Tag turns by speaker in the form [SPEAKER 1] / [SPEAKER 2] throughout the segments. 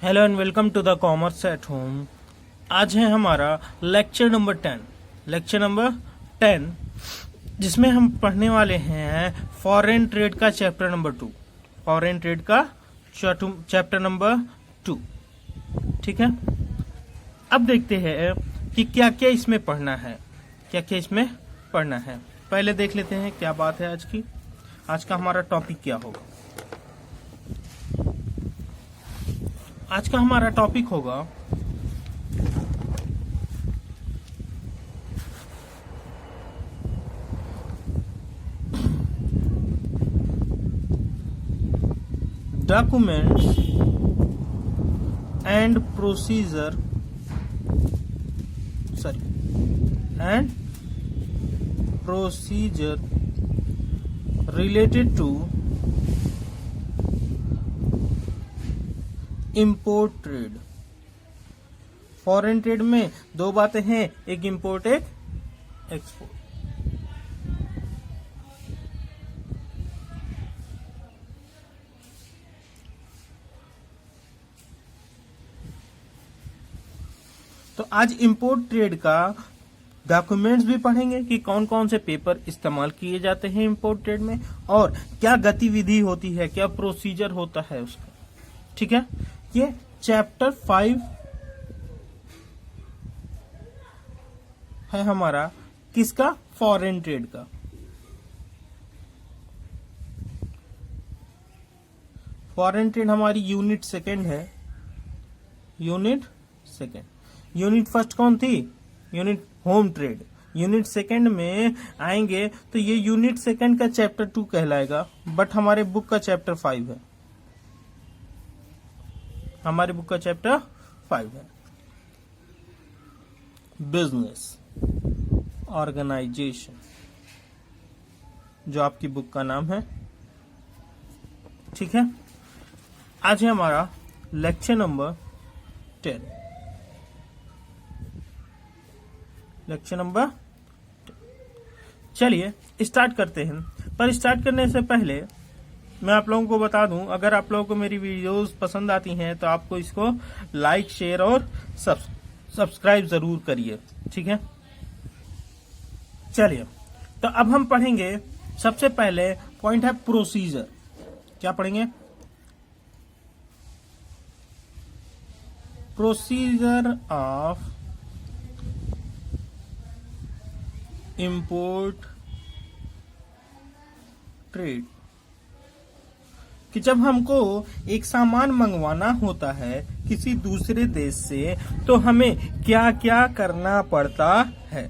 [SPEAKER 1] Hello and welcome to the commerce at home. आज है हमारा लेक्चर नंबर 10 जिसमें हम पढ़ने वाले हैं फॉरेन ट्रेड का चैप्टर नंबर 2। फॉरेन ट्रेड का चैप्टर नंबर 2। ठीक है, अब देखते हैं कि क्या क्या इसमें पढ़ना है, पहले देख लेते हैं क्या बात है आज की। आज का हमारा टॉपिक क्या होगा। आज का हमारा टॉपिक होगा documents and procedure related to import trade. Foreign trade में दो बातें हैं, एक इंपोर्ट एक एक्सपोर्ट। तो आज इंपोर्ट ट्रेड का डॉक्यूमेंट्स भी पढ़ेंगे कि कौन कौन से पेपर इस्तेमाल किए जाते हैं इंपोर्ट ट्रेड में और क्या गतिविधि होती है, क्या प्रोसीजर होता है उसका। ठीक है, ये चैप्टर 5 है हमारा, किसका? फॉरेन ट्रेड का। फॉरेन ट्रेड हमारी यूनिट सेकंड है। यूनिट फर्स्ट कौन थी? Unit home trade. Unit second में आएंगे तो ये यूनिट सेकंड का चैप्टर 2 कहलाएगा, बट हमारे बुक का चैप्टर 5 है। हमारे बुक का चैप्टर 5 है। बिजनेस ऑर्गेनाइजेशन, जो आपकी बुक का नाम है। ठीक है, आज है हमारा लेक्चर नंबर 10। चलिए स्टार्ट करते हैं। पर स्टार्ट करने से पहले मैं आप लोगों को बता दूं, अगर आप लोगों को मेरी वीडियोस पसंद आती हैं तो आपको इसको लाइक, शेयर और सब्सक्राइब जरूर करिए। ठीक है, चलिए तो अब हम पढ़ेंगे। सबसे पहले पॉइंट है प्रोसीजर। क्या पढ़ेंगे? प्रोसीजर ऑफ इंपोर्ट ट्रेड, कि जब हमको एक सामान मंगवाना होता है किसी दूसरे देश से तो हमें क्या क्या करना पड़ता है।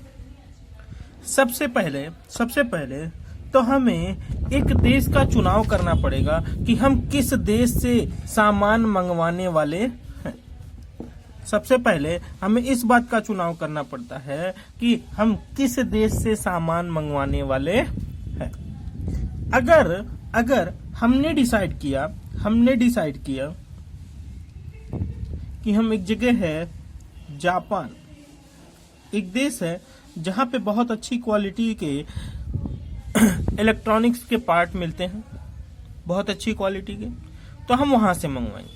[SPEAKER 1] सबसे पहले तो हमें एक देश का चुनाव करना पड़ेगा कि हम किस देश से सामान मंगवाने वाले हैं। सबसे पहले हमें इस बात का चुनाव करना पड़ता है कि हम किस देश से सामान मंगवाने वाले हैं। अगर हमने डिसाइड किया कि हम एक जगह है जापान, एक देश है जहां पे बहुत अच्छी क्वालिटी के इलेक्ट्रॉनिक्स के पार्ट मिलते हैं, बहुत अच्छी क्वालिटी के, तो हम वहां से मंगवाएंगे।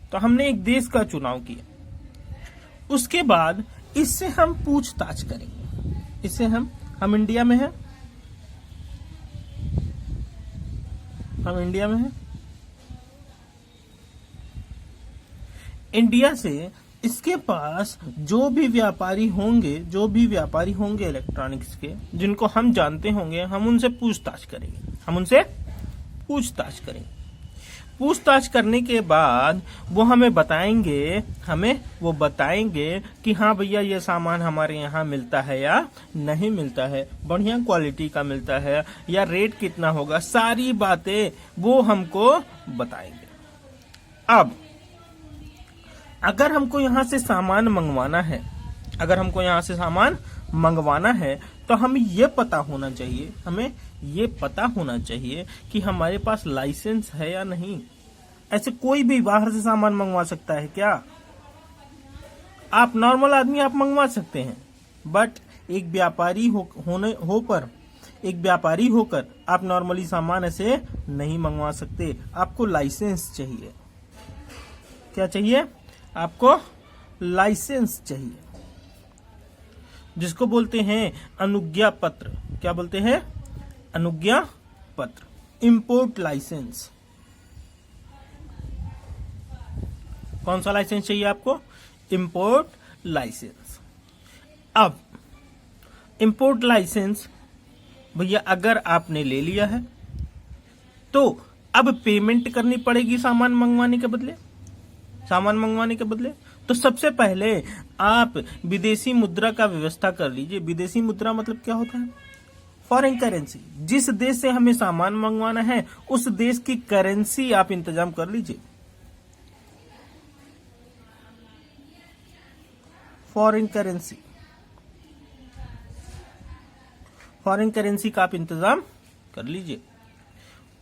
[SPEAKER 1] तो हमने एक देश का चुनाव किया। उसके बाद इससे हम पूछताछ करेंगे। इससे हम इंडिया में हैं, इंडिया से इसके पास जो भी व्यापारी होंगे इलेक्ट्रॉनिक्स के, जिनको हम जानते होंगे, हम उनसे पूछताछ करेंगे। पूछताछ करने के बाद वो हमें बताएंगे कि हाँ भैया ये सामान हमारे यहाँ मिलता है या नहीं मिलता है, बढ़िया क्वालिटी का मिलता है या रेट कितना होगा, सारी बातें वो हमको बताएंगे। अब अगर हमको यहाँ से सामान मंगवाना है तो हमें ये पता होना चाहिए कि हमारे पास लाइसेंस है या नहीं। ऐसे कोई भी बाहर से सामान मंगवा सकता है क्या? आप नॉर्मल आदमी आप मंगवा सकते हैं, बट एक व्यापारी होकर आप नॉर्मली सामान ऐसे नहीं मंगवा सकते। आपको लाइसेंस चाहिए। क्या चाहिए आपको? लाइसेंस चाहिए, जिसको बोलते हैं अनुज्ञा पत्र। क्या बोलते हैं? अनुज्ञा पत्र, इंपोर्ट लाइसेंस। कौन सा लाइसेंस चाहिए आपको? Import licence. अब इंपोर्ट लाइसेंस भैया अगर आपने ले लिया है तो अब पेमेंट करनी पड़ेगी सामान मंगवाने के बदले। सामान मंगवाने के बदले तो सबसे पहले आप विदेशी मुद्रा का व्यवस्था कर लीजिए। विदेशी मुद्रा मतलब क्या होता है? Foreign currency. जिस देश से हमें सामान मंगवाना है उस देश की करेंसी आप इंतजाम कर लीजिए। फॉरेन करेंसी, फॉरेन करेंसी का आप इंतजाम कर लीजिए।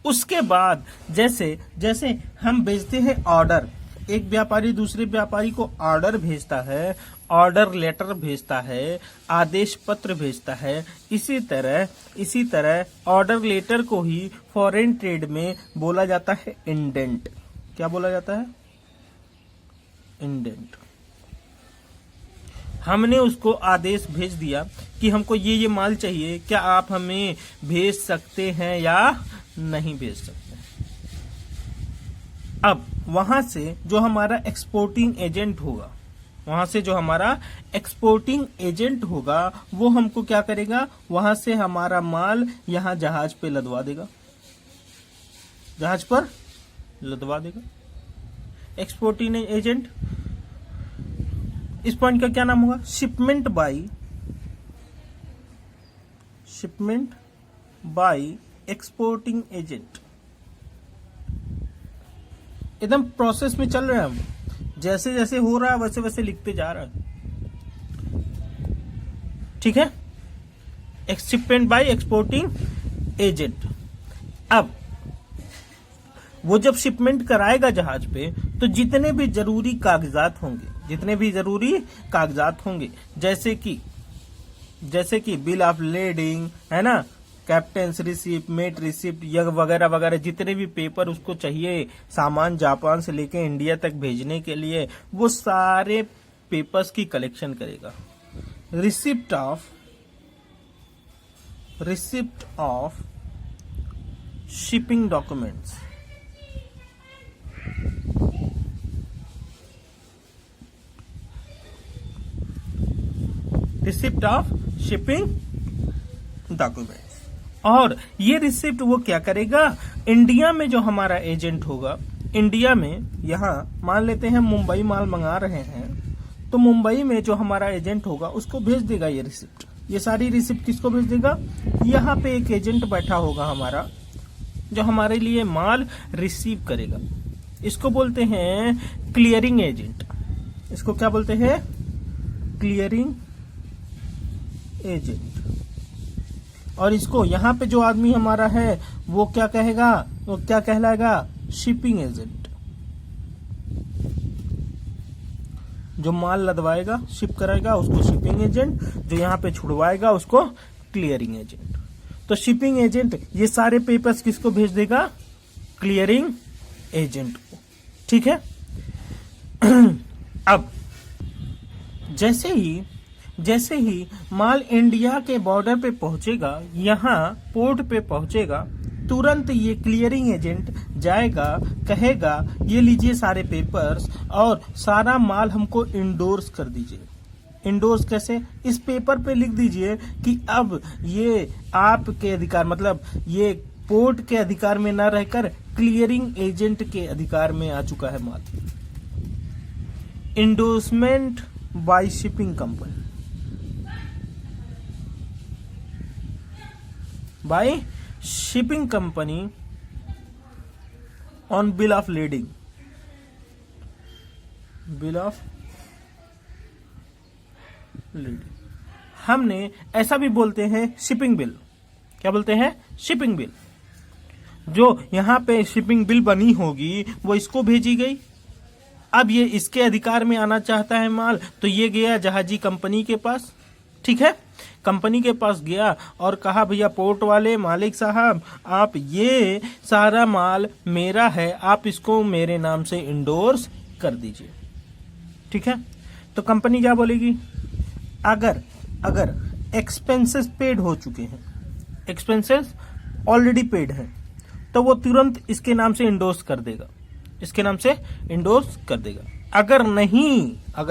[SPEAKER 1] उसके बाद जैसे जैसे हम भेजते हैं ऑर्डर, एक व्यापारी दूसरे व्यापारी को ऑर्डर भेजता है, ऑर्डर लेटर भेजता है, आदेश पत्र भेजता है, इसी तरह ऑर्डर लेटर को ही फॉरेन ट्रेड में बोला जाता है इंडेंट। क्या बोला जाता है? इंडेंट। हमने उसको आदेश भेज दिया कि हमको ये माल चाहिए, क्या आप हमें भेज सकते हैं या नहीं भेज सकते। अब वहां से जो हमारा एक्सपोर्टिंग एजेंट होगा, वो हमको क्या करेगा? वहां से हमारा माल यहाँ जहाज पे लदवा देगा, जहाज पर लदवा देगा। एक्सपोर्टिंग एजेंट, इस पॉइंट का क्या नाम होगा? Shipment by exporting agent. एकदम प्रोसेस में चल रहे हैं हम, जैसे जैसे हो रहा है वैसे वैसे लिखते जा रहा है। ठीक है? Shipment by exporting agent. अब वो जब शिपमेंट कराएगा जहाज पे तो जितने भी जरूरी कागजात होंगे, जैसे कि बिल ऑफ लेडिंग है ना, कैप्टेंस रिसिप्ट, मेट रिसिप्ट, यह वगैरह वगैरह, जितने भी पेपर उसको चाहिए सामान जापान से लेके इंडिया तक भेजने के लिए, वो सारे पेपर्स की कलेक्शन करेगा। Receipt of shipping documents, receipt of shipping documents. और ये रिसिप्ट वो क्या करेगा? इंडिया में जो हमारा एजेंट होगा, इंडिया में यहाँ मान लेते हैं मुंबई माल मंगा रहे हैं, तो मुंबई में जो हमारा एजेंट होगा उसको भेज देगा ये रिसिप्ट। ये सारी रिसिप्ट किसको भेज देगा? यहाँ पे एक एजेंट बैठा होगा हमारा, जो हमारे लिए माल रिसीव करेगा। इसको बोलते हैं क्लियरिंग एजेंट। इसको क्या बोलते हैं? Clearing agent. और इसको यहाँ पे जो आदमी हमारा है वो क्या कहेगा? वो क्या कहलाएगा? Shipping agent. जो माल लदवाएगा, शिप कराएगा, उसको शिपिंग एजेंट। जो यहाँ पे छुड़वाएगा उसको क्लियरिंग एजेंट। तो शिपिंग एजेंट ये सारे पेपर्स किसको भेज देगा? क्लियरिंग एजेंट को। ठीक है? अब जैसे ही माल इंडिया के बॉर्डर पे पहुंचेगा, यहाँ पोर्ट पे पहुंचेगा, तुरंत ये क्लियरिंग एजेंट जाएगा, कहेगा ये लीजिए सारे पेपर्स और सारा माल हमको इंडोर्स कर दीजिए। इंडोर्स कैसे? इस पेपर पे लिख दीजिए कि अब ये आपके अधिकार, मतलब ये पोर्ट के अधिकार में ना रहकर क्लियरिंग एजेंट के अधिकार में आ चुका है माल। Endorsement by shipping company, by shipping company on bill of lading, bill of lading। हमने ऐसा भी बोलते हैं शिपिंग बिल। क्या बोलते हैं? Shipping bill. जो यहाँ पे शिपिंग बिल बनी होगी वो इसको भेजी गई। अब ये इसके अधिकार में आना चाहता है माल, तो ये गया जहाजी कंपनी के पास। ठीक है? कंपनी के पास गया और कहा भैया पोर्ट वाले मालिक साहब, आप ये सारा माल मेरा है, आप इसको मेरे नाम से इंडोर्स कर दीजिए। ठीक है, तो कंपनी क्या बोलेगी, अगर एक्सपेंसेस पेड हो चुके हैं, एक्सपेंसेस ऑलरेडी पेड हैं, तो वो तुरंत इसके नाम से इंडोर्स कर देगा, इसके नाम से इंडोर्स कर देगा। अगर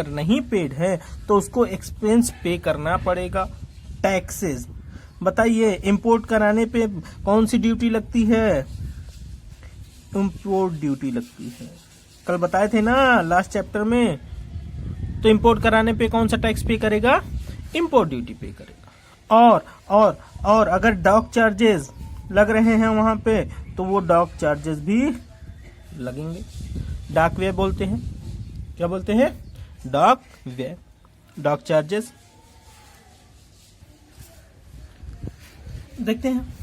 [SPEAKER 1] नहीं पेड है तो उसको एक्सपेंस पे करना पड़ेगा, टैक्सेस। बताइए इंपोर्ट कराने पे कौन सी ड्यूटी लगती है, इंपोर्ट ड्यूटी लगती है, कल बताए थे ना लास्ट चैप्टर में। तो इंपोर्ट कराने पे कौन सा टैक्स पे करेगा, इंपोर्ट ड्यूटी पे करेगा। और अगर डॉक चार्जेस लग रहे हैं वहां पे तो वो डॉक चार्जेस भी लगेंगे। डाक व्यय बोलते हैं, क्या बोलते हैं, डॉक व्यय, डॉक चार्जेस। देखते हैं,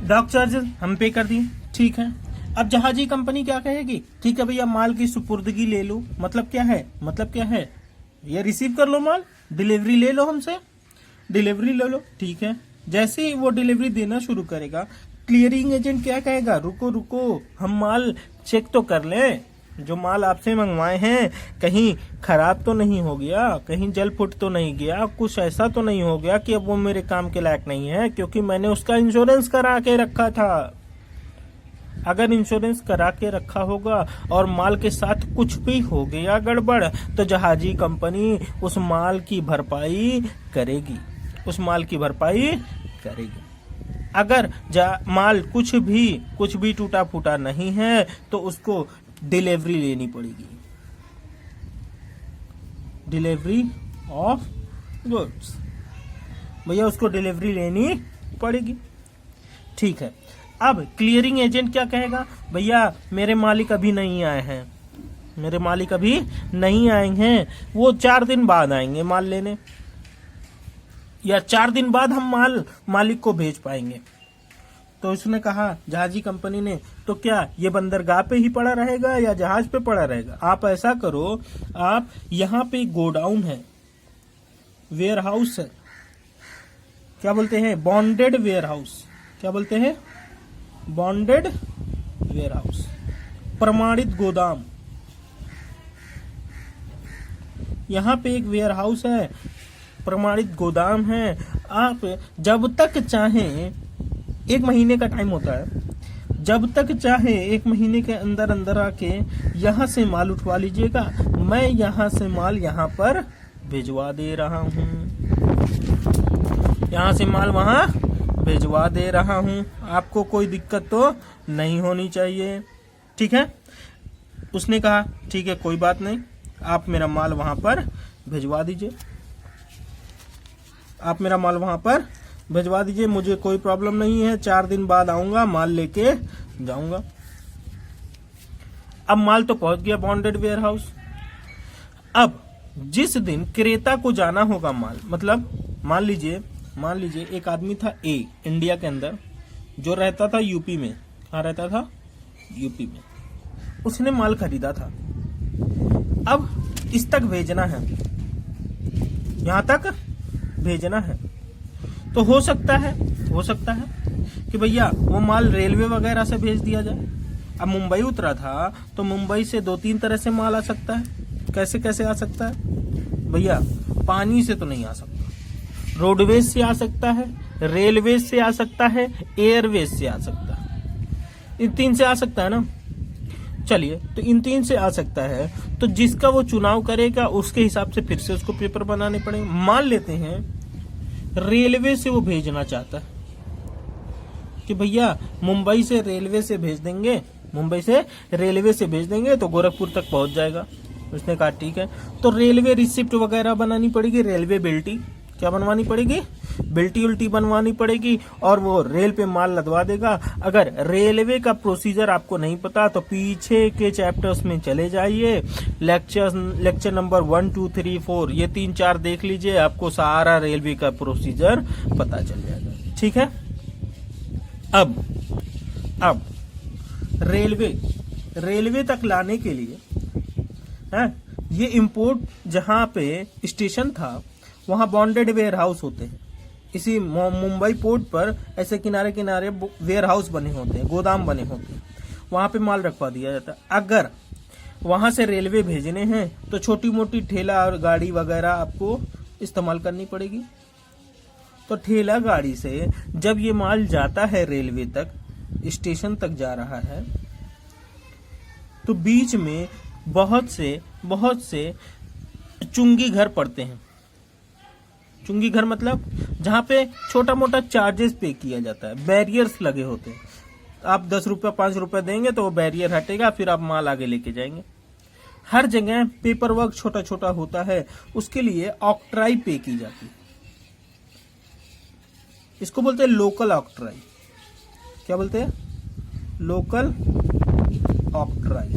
[SPEAKER 1] डॉक चार्जेस हम पे कर दिए, ठीक है। अब जहाजी कंपनी क्या कहेगी, ठीक है भैया माल की सुपुर्दगी ले लो, मतलब क्या है, ये रिसीव कर लो माल, डिलीवरी ले लो हमसे, डिलीवरी ले लो, ठीक है। जैसे ही वो डिलीवरी देना शुरू करेगा, क्लियरिंग एजेंट क्या कहेगा, रुको हम माल चेक तो कर लें, जो माल आपसे मंगवाए हैं कहीं खराब तो नहीं हो गया, कहीं जल फुट तो नहीं गया, कुछ ऐसा तो नहीं हो गया कि अब वो मेरे काम के लायक नहीं है, क्योंकि मैंने उसका इंश्योरेंस करा के रखा था। अगर इंश्योरेंस करा के रखा होगा और माल के साथ कुछ भी हो गया गड़बड़, तो जहाजी कंपनी उस माल की भरपाई करेगी, अगर माल कुछ भी टूटा फूटा नहीं है तो उसको डिलीवरी लेनी पड़ेगी, डिलीवरी ऑफ गुड्स, भैया उसको डिलीवरी लेनी पड़ेगी, ठीक है। अब क्लियरिंग एजेंट क्या कहेगा, भैया मेरे मालिक अभी नहीं आए हैं, वो 4 दिन बाद आएंगे माल लेने, या 4 दिन बाद हम माल मालिक को भेज पाएंगे। तो उसने कहा, जहाजी कंपनी ने, तो क्या ये बंदरगाह पे ही पड़ा रहेगा या जहाज पे पड़ा रहेगा? आप ऐसा करो, आप यहाँ पे गोडाउन है, वेयर हाउस है, क्या बोलते हैं, बॉन्डेड वेयर हाउस, क्या बोलते हैं, बॉन्डेड वेयर हाउस, प्रमाणित गोदाम। यहाँ पे एक वेयर हाउस है, प्रमाणित गोदाम है। आप जब तक चाहें, 1 महीने का टाइम होता है, जब तक चाहे 1 महीने के अंदर आके यहाँ से माल उठवा लीजिएगा, मैं यहाँ से माल यहाँ पर भिजवा दे रहा हूँ, यहाँ से माल वहाँ भिजवा दे रहा हूँ, आपको कोई दिक्कत तो नहीं होनी चाहिए, ठीक है। उसने कहा ठीक है कोई बात नहीं, आप मेरा माल वहां पर भिजवा दीजिए, आप मेरा माल वहां पर भिजवा दीजिए, मुझे कोई प्रॉब्लम नहीं है, 4 दिन बाद आऊंगा, माल लेके जाऊंगा। अब माल तो पहुंच गया बॉन्डेड वेयर हाउस। अब जिस दिन क्रेता को जाना होगा माल, मतलब मान लीजिए एक आदमी था ए, इंडिया के अंदर, जो रहता था यूपी में, कहाँ रहता था, यूपी में, उसने माल खरीदा था। अब इस तक भेजना है, यहां तक भेजना है, तो हो सकता है कि भैया वो माल रेलवे वगैरह से भेज दिया जाए। अब मुंबई उतरा था तो मुंबई से 2-3 तरह से माल आ सकता है। कैसे आ सकता है भैया, पानी से तो नहीं आ सकता, रोडवेज से आ सकता है, रेलवे से आ सकता है, एयरवेज से आ सकता है, इन 3 से आ सकता है ना। चलिए, तो इन 3 से आ सकता है, तो जिसका वो चुनाव करेगा उसके हिसाब से फिर से उसको पेपर बनाने पड़ेंगे। मान लेते हैं रेलवे से वो भेजना चाहता है कि भैया मुंबई से रेलवे से भेज देंगे, तो गोरखपुर तक पहुंच जाएगा। उसने कहा ठीक है, तो रेलवे रिसिप्ट वगैरह बनानी पड़ेगी, रेलवे बिल्टी, क्या बनवानी पड़ेगी, बिल्टी उल्टी बनवानी पड़ेगी, और वो रेल पे माल लदवा देगा। अगर रेलवे का प्रोसीजर आपको नहीं पता तो पीछे के चैप्टर्स में चले जाइए, लेक्चर नंबर 1, 2, 3, 4 ये 3-4 देख लीजिए, आपको सारा रेलवे का प्रोसीजर पता चल जाएगा, ठीक है। अब रेलवे तक लाने के लिए ये इंपोर्ट, जहां पे स्टेशन था वहां बॉन्डेड वेयर हाउस होते हैं। इसी मुंबई पोर्ट पर ऐसे किनारे किनारे वेयर हाउस बने होते हैं, गोदाम बने होते हैं, वहां पे माल रखवा दिया जाता है। अगर वहां से रेलवे भेजने हैं तो छोटी मोटी ठेला और गाड़ी वगैरह आपको इस्तेमाल करनी पड़ेगी। तो ठेला गाड़ी से जब ये माल जाता है रेलवे तक, स्टेशन तक जा रहा है, तो बीच में बहुत से चुंगी घर पड़ते हैं। चुंगी घर मतलब जहां पे छोटा मोटा चार्जेस पे किया जाता है, बैरियर्स लगे होते हैं। आप 10 रुपया 5 रुपया देंगे तो वो बैरियर हटेगा, फिर आप माल आगे लेके जाएंगे। हर जगह पेपर वर्क छोटा छोटा होता है, उसके लिए ऑक्ट्राई पे की जाती है। इसको बोलते हैं लोकल ऑक्ट्राई। क्या बोलते हैं? Local octroi.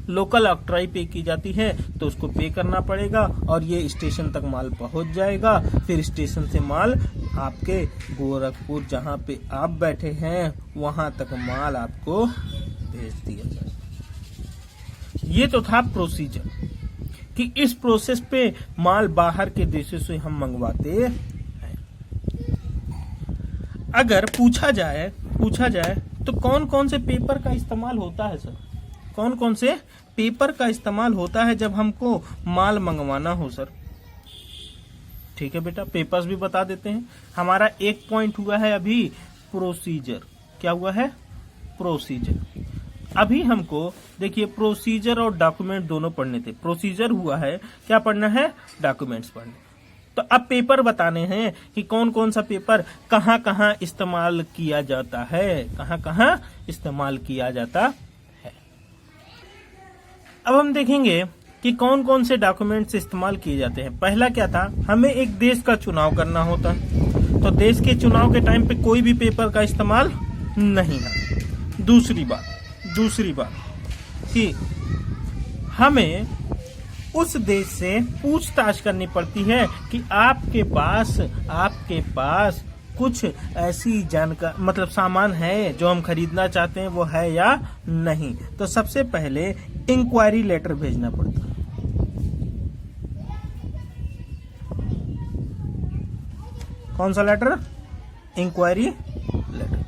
[SPEAKER 1] लोकल ऑक्ट्राई पे की जाती है तो उसको पे करना पड़ेगा और ये स्टेशन तक माल पहुंच जाएगा। फिर स्टेशन से माल आपके गोरखपुर जहां पे आप बैठे हैं वहां तक माल आपको भेज दिया जाएगा। ये तो था प्रोसीजर कि इस प्रोसेस पे माल बाहर के देशों से हम मंगवाते हैं। अगर पूछा जाए तो कौन कौन से पेपर का इस्तेमाल होता है सर? कौन कौन से पेपर का इस्तेमाल होता है जब हमको माल मंगवाना हो सर? ठीक है बेटा, पेपर्स भी बता देते हैं। हमारा एक पॉइंट हुआ है अभी प्रोसीजर। क्या हुआ है? प्रोसीजर। अभी हमको देखिए प्रोसीजर और डॉक्यूमेंट दोनों पढ़ने थे। प्रोसीजर हुआ है, क्या पढ़ना है? डॉक्यूमेंट्स पढ़ने। तो अब पेपर बताने हैं कि कौन कौन सा पेपर कहाँ कहाँ इस्तेमाल किया जाता है, कहाँ कहाँ इस्तेमाल किया जाता है। अब हम देखेंगे कि कौन कौन से डॉक्यूमेंट्स इस्तेमाल किए जाते हैं। पहला क्या था? हमें एक देश का चुनाव करना होता, तो देश के चुनाव के टाइम पे कोई भी पेपर का इस्तेमाल नहीं है। दूसरी बात कि हमें उस देश से पूछताछ करनी पड़ती है कि आपके पास कुछ ऐसी जानकारी मतलब सामान है जो हम खरीदना चाहते हैं, वो है या नहीं। तो सबसे पहले इंक्वायरी लेटर भेजना पड़ता है। कौन सा लेटर? Inquiry letter.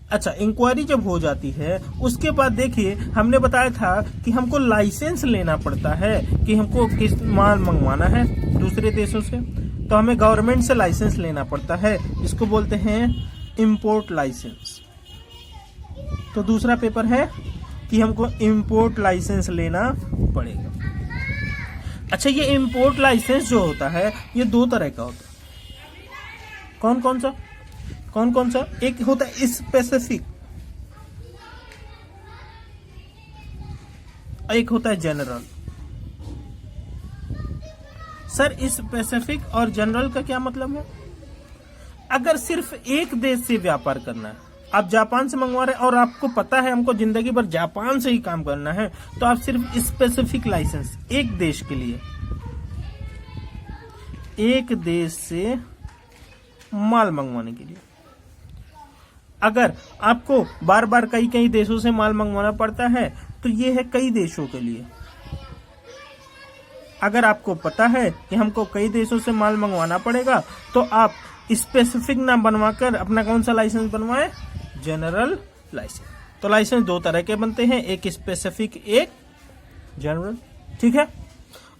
[SPEAKER 1] अच्छा, इंक्वायरी जब हो जाती है उसके बाद देखिए हमने बताया था कि हमको लाइसेंस लेना पड़ता है कि हमको किस माल मंगवाना है दूसरे देशों से, तो हमें गवर्नमेंट से लाइसेंस लेना पड़ता है। इसको बोलते हैं इंपोर्ट लाइसेंस। तो दूसरा पेपर है कि हमको इंपोर्ट लाइसेंस लेना पड़ेगा। अच्छा, ये इंपोर्ट लाइसेंस जो होता है ये दो तरह का होता है। कौन कौन सा? एक होता है स्पेसिफिक, एक होता है जनरल। सर, स्पेसिफिक और जनरल का क्या मतलब है? अगर सिर्फ एक देश से व्यापार करना है, आप जापान से मंगवा रहे हैं और आपको पता है हमको जिंदगी भर जापान से ही काम करना है, तो आप सिर्फ स्पेसिफिक लाइसेंस, एक देश के लिए, एक देश से माल मंगवाने के लिए। अगर आपको बार बार कई देशों से माल मंगवाना पड़ता है तो ये है कई देशों के लिए। अगर आपको पता है कि हमको कई देशों से माल मंगवाना पड़ेगा तो आप स्पेसिफिक ना बनवाकर अपना कौन सा लाइसेंस बनवाएं? General licence. तो लाइसेंस दो तरह के बनते हैं, एक स्पेसिफिक, एक जनरल। ठीक है।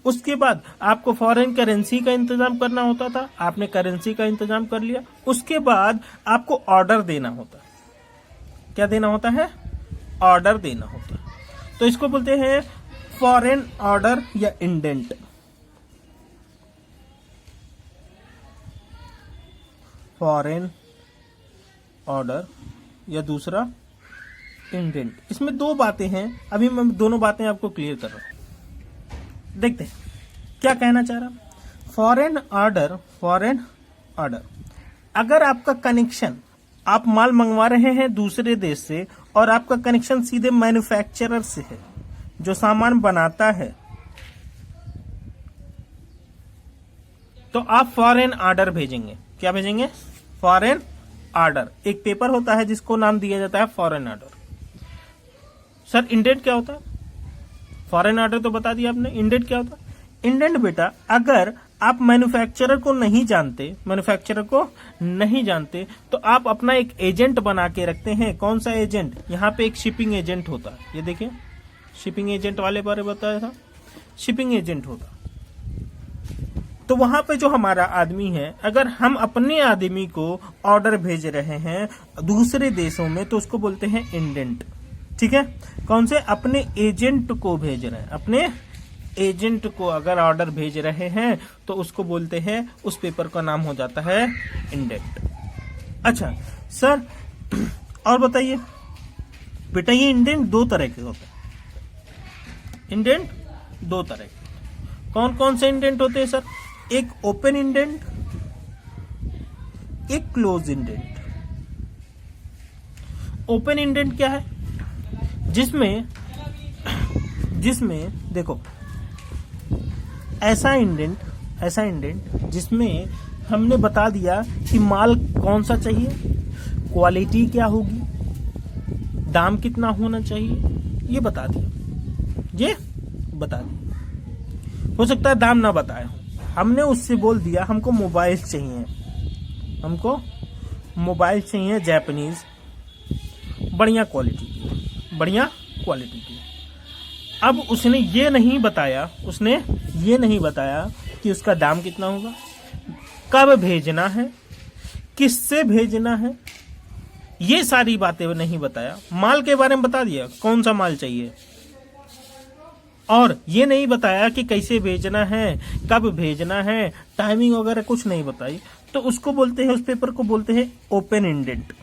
[SPEAKER 1] उसके बाद आपको फॉरेन करेंसी का इंतजाम करना होता था, आपने करेंसी का इंतजाम कर लिया। उसके बाद आपको ऑर्डर देना होता है। क्या देना होता है? ऑर्डर देना होता है। तो इसको बोलते हैं फॉरेन ऑर्डर या इंडेंट। फॉरेन ऑर्डर या दूसरा इंडेंट। इसमें दो बातें हैं, अभी मैं दोनों बातें आपको क्लियर कर रहा हूं। देखते हैं क्या कहना चाह रहा। फॉरेन ऑर्डर, अगर आपका कनेक्शन, आप माल मंगवा रहे हैं दूसरे देश से और आपका कनेक्शन सीधे मैन्युफैक्चरर से है जो सामान बनाता है, तो आप फॉरेन ऑर्डर भेजेंगे। क्या भेजेंगे? Foreign order. एक पेपर होता है जिसको नाम दिया जाता है फॉरेन ऑर्डर। सर, इंडेंट क्या होता है? फॉरेन ऑर्डर तो बता दिया आपने, इंडेंट क्या होता है? इंडेंट बेटा, अगर आप मैन्युफैक्चरर को नहीं जानते, तो आप अपना एक एजेंट बना के रखते हैं। कौन सा एजेंट? यहाँ पे एक शिपिंग एजेंट होता है, ये देखिए शिपिंग एजेंट वाले बारे बताया था, शिपिंग एजेंट होता। तो वहां पे जो हमारा आदमी है, अगर हम अपने आदमी को ऑर्डर भेज रहे हैं दूसरे देशों में तो उसको बोलते हैं इंडेंट। ठीक है, कौन से? अपने एजेंट को भेज रहे हैं, अपने एजेंट को अगर ऑर्डर भेज रहे हैं तो उसको बोलते हैं, उस पेपर का नाम हो जाता है इंडेंट। अच्छा सर और बताइए बेटा, ये इंडेंट दो तरह के होते हैं। इंडेंट दो तरह के, कौन कौन से इंडेंट होते हैं सर? एक ओपन इंडेंट, एक क्लोज इंडेंट। ओपन इंडेंट क्या है? जिसमें देखो ऐसा इंडेंट जिसमें हमने बता दिया कि माल कौन सा चाहिए, क्वालिटी क्या होगी, दाम कितना होना चाहिए, ये बता दिया। हो सकता है दाम ना बताए हो, हमने उससे बोल दिया हमको मोबाइल चाहिए जापानीज, बढ़िया क्वालिटी की। अब उसने ये नहीं बताया कि उसका दाम कितना होगा, कब भेजना है, किससे भेजना है, ये सारी बातें नहीं बताया। माल के बारे में बता दिया कौन सा माल चाहिए, और ये नहीं बताया कि कैसे भेजना है, कब भेजना है, टाइमिंग वगैरह कुछ नहीं बताई, तो उसको बोलते हैं, उस पेपर को बोलते हैं ओपन इंडेंट,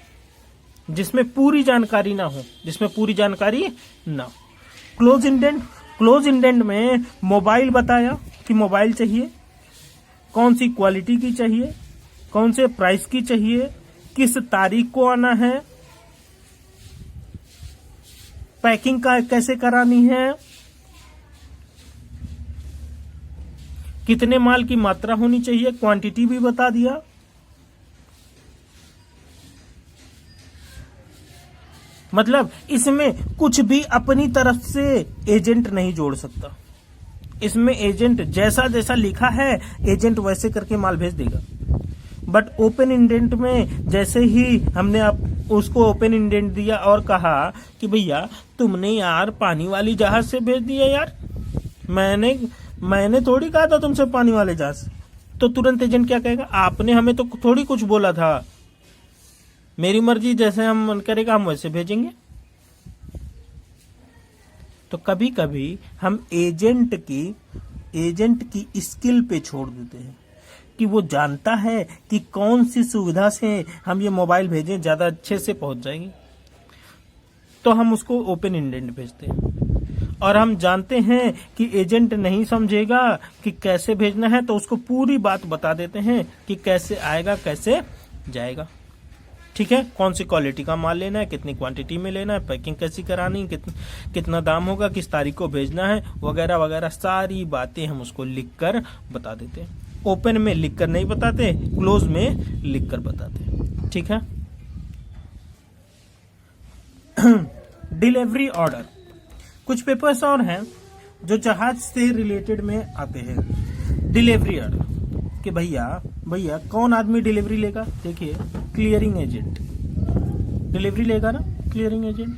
[SPEAKER 1] जिसमें पूरी जानकारी ना हो। क्लोज इंडेंट में मोबाइल बताया कि मोबाइल चाहिए, कौन सी क्वालिटी की चाहिए, कौन से प्राइस की चाहिए, किस तारीख को आना है, पैकिंग का कैसे करानी है, कितने माल की मात्रा होनी चाहिए, क्वांटिटी भी बता दिया। मतलब इसमें कुछ भी अपनी तरफ से एजेंट नहीं जोड़ सकता। इसमें एजेंट जैसा लिखा है एजेंट वैसे करके माल भेज देगा। बट ओपन इंडेंट में जैसे ही हमने आप उसको ओपन इंडेंट दिया और कहा कि भैया तुमने यार पानी वाली जहाज से भेज दिया यार, मैंने थोड़ी कहा था तुमसे पानी वाले जहाज से, तो तुरंत एजेंट क्या कहेगा, आपने हमें तो थोड़ी कुछ बोला था, मेरी मर्जी, जैसे हम मन करेगा हम वैसे भेजेंगे। तो कभी कभी हम एजेंट की स्किल पे छोड़ देते हैं कि वो जानता है कि कौन सी सुविधा से हम ये मोबाइल भेजें ज्यादा अच्छे से पहुंच जाएंगे, तो हम उसको ओपन इंडेंट भेजते हैं। और हम जानते हैं कि एजेंट नहीं समझेगा कि कैसे भेजना है, तो उसको पूरी बात बता देते हैं कि कैसे आएगा, कैसे जाएगा। ठीक है, कौन सी क्वालिटी का माल लेना है, कितनी क्वांटिटी में लेना है, पैकिंग कैसी करानी, कितना दाम होगा, किस तारीख को भेजना है, वगैरह वगैरह सारी बातें हम उसको लिखकर बता देते हैं। ओपन में लिखकर नहीं बताते, क्लोज में लिखकर बताते। ठीक है। डिलीवरी ऑर्डर, कुछ पेपर्स और हैं जो जहाज से रिलेटेड में आते हैं। डिलीवरी ऑर्डर कि भैया कौन आदमी डिलीवरी लेगा? देखिए क्लियरिंग एजेंट डिलीवरी लेगा ना, क्लियरिंग एजेंट।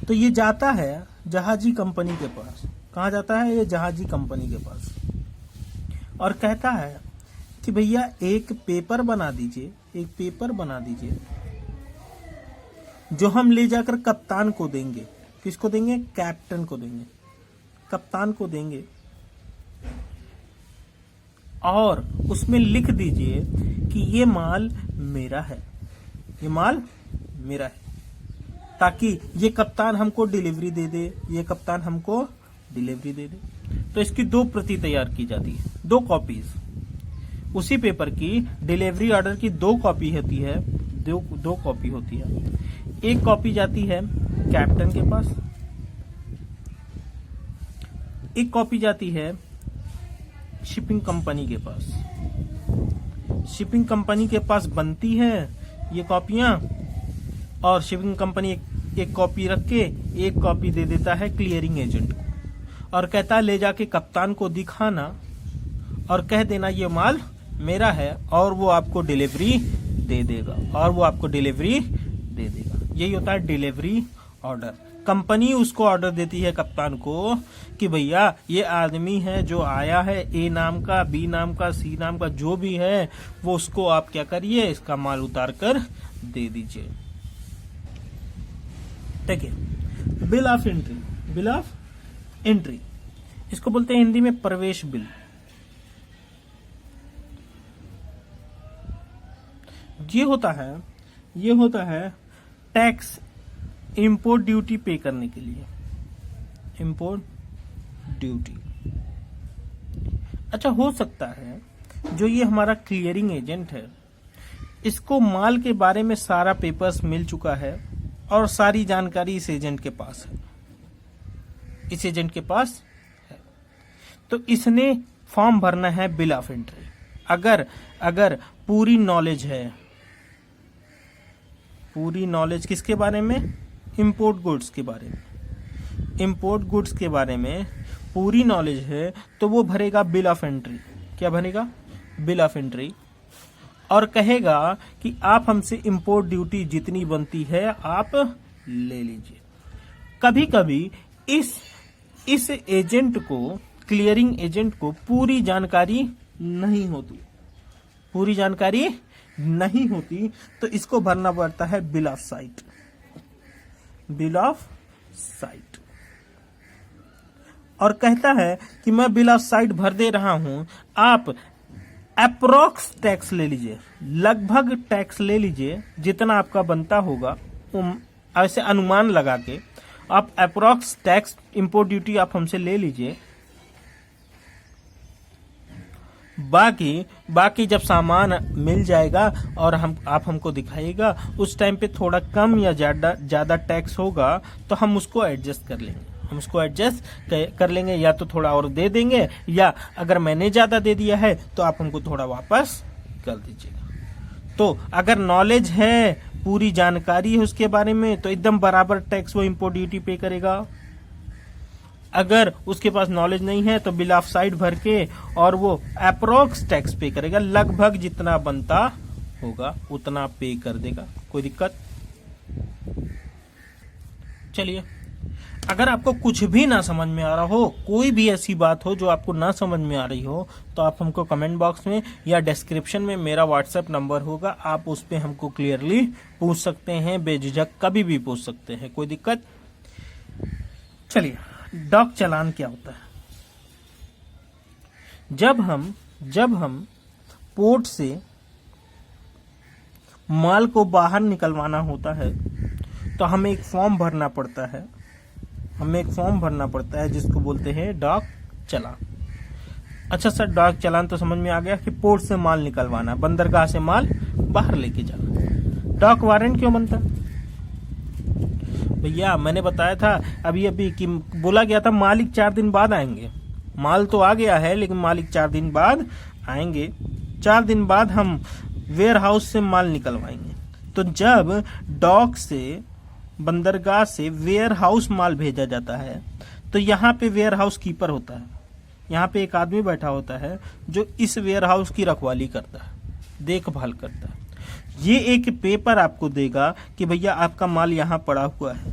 [SPEAKER 1] तो ये जाता है जहाजी कंपनी के पास। कहाँ जाता है? ये जहाजी कंपनी के पास, और कहता है कि भैया एक पेपर बना दीजिए जो हम ले जाकर कप्तान को देंगे। किसको देंगे? कैप्टन को देंगे, कप्तान को देंगे। और उसमें लिख दीजिए कि ये माल मेरा है, ताकि ये कप्तान हमको डिलीवरी दे दे। तो इसकी 2 प्रति तैयार की जाती है, 2 कॉपीज। उसी पेपर की डिलीवरी ऑर्डर की 2 कॉपी होती है, 2 कॉपी होती है। एक कॉपी जाती है कैप्टन के पास, एक कॉपी जाती है शिपिंग कंपनी के पास। शिपिंग कंपनी के पास बनती है ये कॉपियां, और शिपिंग कंपनी एक कॉपी रख के एक कॉपी दे देता है क्लियरिंग एजेंट को, और कहता है ले जाके कप्तान को दिखाना, और कह देना ये माल मेरा है, और वो आपको डिलीवरी दे देगा, यही होता है डिलीवरी ऑर्डर। कंपनी उसको ऑर्डर देती है कप्तान को कि भैया ये आदमी है जो आया है, ए नाम का, बी नाम का, सी नाम का, जो भी है वो उसको आप क्या करिए, इसका माल उतार कर दे दीजिए। ठीक है। बिल ऑफ एंट्री, इसको बोलते हैं हिंदी में प्रवेश बिल। ये होता है टैक्स, इंपोर्ट ड्यूटी पे करने के लिए, इंपोर्ट ड्यूटी। अच्छा, हो सकता है जो ये हमारा क्लियरिंग एजेंट है, इसको माल के बारे में सारा पेपर्स मिल चुका है और सारी जानकारी इस एजेंट के पास है, तो इसने फॉर्म भरना है बिल ऑफ एंट्री। अगर पूरी नॉलेज है, पूरी नॉलेज किसके बारे में, इंपोर्ट गुड्स के बारे में पूरी नॉलेज है, तो वो भरेगा बिल ऑफ एंट्री। क्या भरेगा, बिल ऑफ एंट्री, और कहेगा कि आप हमसे इंपोर्ट ड्यूटी जितनी बनती है आप ले लीजिए। कभी कभी इस एजेंट को, क्लियरिंग एजेंट को पूरी जानकारी नहीं होती, तो इसको भरना पड़ता है बिल ऑफ साइट, और कहता है कि मैं बिल ऑफ साइट भर दे रहा हूं, आप अप्रोक्स टैक्स ले लीजिए, लगभग टैक्स ले लीजिए, जितना आपका बनता होगा ऐसे अनुमान लगा के आप अप्रोक्स टैक्स, इंपोर्ट ड्यूटी आप हमसे ले लीजिए। बाकी जब सामान मिल जाएगा और आप हमको दिखाइएगा, उस टाइम पे थोड़ा कम या ज्यादा टैक्स होगा तो हम उसको एडजस्ट कर लेंगे, या तो थोड़ा और दे देंगे, या अगर मैंने ज्यादा दे दिया है तो आप हमको थोड़ा वापस कर दीजिएगा। तो अगर नॉलेज है, पूरी जानकारी है उसके बारे में, तो एकदम बराबर टैक्स वो इंपोर्ट ड्यूटी पे करेगा। अगर उसके पास नॉलेज नहीं है तो बिल ऑफ साइट भर के और वो अप्रोक्स टैक्स पे करेगा, लगभग जितना बनता होगा उतना पे कर देगा। कोई दिक्कत? चलिए, अगर आपको कुछ भी ना समझ में आ रहा हो, कोई भी ऐसी बात हो जो आपको ना समझ में आ रही हो, तो आप हमको कमेंट बॉक्स में या डिस्क्रिप्शन में मेरा व्हाट्सएप नंबर होगा, आप उस पे हमको क्लियरली पूछ सकते हैं, बेझिझक कभी भी पूछ सकते हैं, कोई दिक्कत? चलिए, डॉक चालान क्या होता है? जब हम पोर्ट से माल को बाहर निकलवाना होता है तो हमें एक फॉर्म भरना पड़ता है, जिसको बोलते हैं डॉक चालान। अच्छा सर, डॉक चालान तो समझ में आ गया कि पोर्ट से माल निकलवाना, बंदरगाह से माल बाहर लेके जाना। डॉक वारंट क्यों बनता है? भैया मैंने बताया था अभी कि बोला गया था मालिक 4 दिन बाद आएंगे। माल तो आ गया है लेकिन मालिक 4 दिन बाद आएंगे। 4 दिन बाद हम वेयर हाउस से माल निकलवाएंगे। तो जब डॉक से, बंदरगाह से वेयर हाउस माल भेजा जाता है तो यहाँ पे वेयर हाउस कीपर होता है, यहाँ पे एक आदमी बैठा होता है जो इस वेयर हाउस की रखवाली करता है, देखभाल करता है। ये एक पेपर आपको देगा कि भैया आपका माल यहाँ पड़ा हुआ है,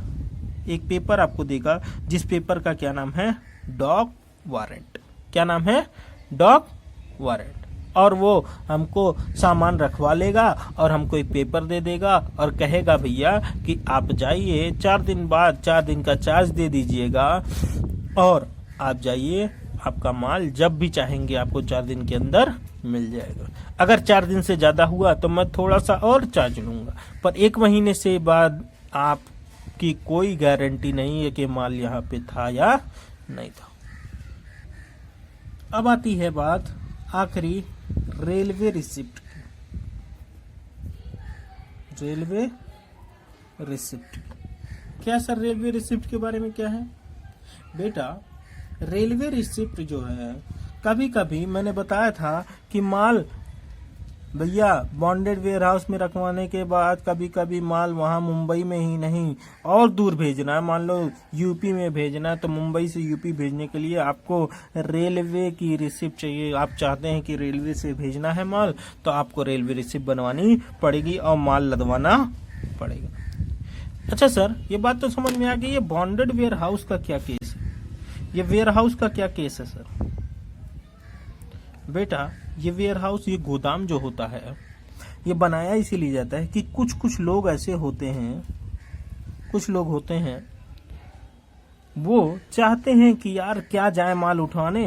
[SPEAKER 1] एक पेपर आपको देगा जिस पेपर का क्या नाम है? Dock warrant. क्या नाम है? Dock warrant. और वो हमको सामान रखवा लेगा और हमको एक पेपर दे देगा और कहेगा भैया कि आप जाइए 4 दिन बाद 4 दिन का चार्ज दे दीजिएगा और आप जाइए, आपका माल जब भी चाहेंगे आपको 4 दिन के अंदर मिल जाएगा। अगर 4 दिन से ज्यादा हुआ तो मैं थोड़ा सा और चार्ज लूंगा, पर 1 महीने से बाद आपकी कोई गारंटी नहीं है कि माल यहाँ पे था या नहीं था। अब आती है बात आखिरी रेलवे रिसिप्ट की। रेलवे रिसिप्ट क्या सर? रेलवे रिसिप्ट के बारे में क्या है बेटा? रेलवे रिसिप्ट जो है, कभी कभी मैंने बताया था कि माल भैया बॉन्डेड वेयर हाउस में रखवाने के बाद कभी कभी माल वहां मुंबई में ही नहीं और दूर भेजना है, मान लो यूपी में भेजना है, तो मुंबई से यूपी भेजने के लिए आपको रेलवे की रिसिप्ट चाहिए। आप चाहते हैं कि रेलवे से भेजना है माल, तो आपको रेलवे रिसिप्ट बनवानी पड़ेगी और माल लदवाना पड़ेगा। अच्छा सर, ये बात तो समझ में आ गई। ये बॉन्डेड वेयर हाउस का क्या केस है, ये वेयर हाउस का क्या केस है सर? बेटा ये वेयर हाउस, ये गोदाम जो होता है, ये बनाया इसीलिए जाता है कि कुछ लोग ऐसे होते हैं, कुछ लोग होते हैं वो चाहते हैं कि यार क्या जाए माल उठवाने,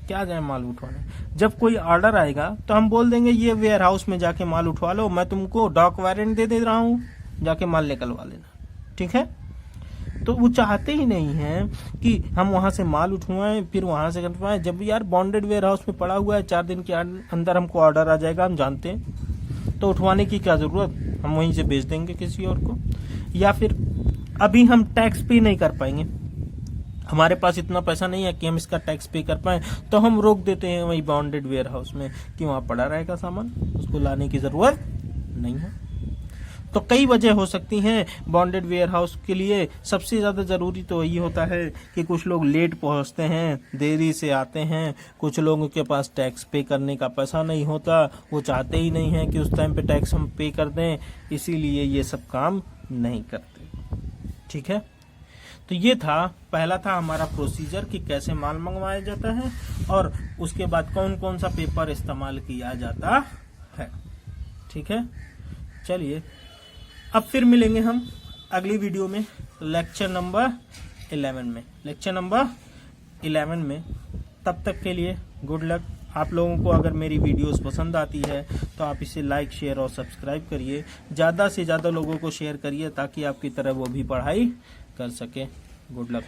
[SPEAKER 1] क्या जाए माल उठवाने। जब कोई ऑर्डर आएगा तो हम बोल देंगे ये वेयर हाउस में जाके माल उठवा लो, मैं तुमको डॉक वारंट दे रहा हूँ, जाके माल निकलवा लेना, ठीक है। तो वो चाहते ही नहीं है कि हम वहां से माल उठवाएं फिर वहां से करवाएं। जब यार बॉन्डेड वेयर हाउस में पड़ा हुआ है, 4 दिन के अंदर हमको ऑर्डर आ जाएगा, हम जानते हैं, तो उठवाने की क्या जरूरत, हम वहीं से भेज देंगे किसी और को। या फिर अभी हम टैक्स पे नहीं कर पाएंगे, हमारे पास इतना पैसा नहीं है कि हम इसका टैक्स पे कर पाए, तो हम रोक देते हैं वही बॉन्डेड वेयर हाउस में कि वहां पड़ा रहेगा सामान, उसको लाने की जरूरत नहीं है। तो कई वजह हो सकती हैं बॉन्डेड वेयर हाउस के लिए। सबसे ज्यादा जरूरी तो यही होता है कि कुछ लोग लेट पहुंचते हैं, देरी से आते हैं, कुछ लोगों के पास टैक्स पे करने का पैसा नहीं होता, वो चाहते ही नहीं है कि उस टाइम पे टैक्स हम पे कर दें, इसीलिए ये सब काम नहीं करते, ठीक है। तो ये था, पहला था हमारा प्रोसीजर कि कैसे माल मंगवाया जाता है और उसके बाद कौन कौन सा पेपर इस्तेमाल किया जाता है, ठीक है। चलिए अब फिर मिलेंगे हम अगली वीडियो में लेक्चर नंबर 11 में। तब तक के लिए गुड लक। आप लोगों को अगर मेरी वीडियोस पसंद आती है तो आप इसे लाइक, शेयर और सब्सक्राइब करिए, ज़्यादा से ज़्यादा लोगों को शेयर करिए ताकि आपकी तरह वो भी पढ़ाई कर सके। Good luck.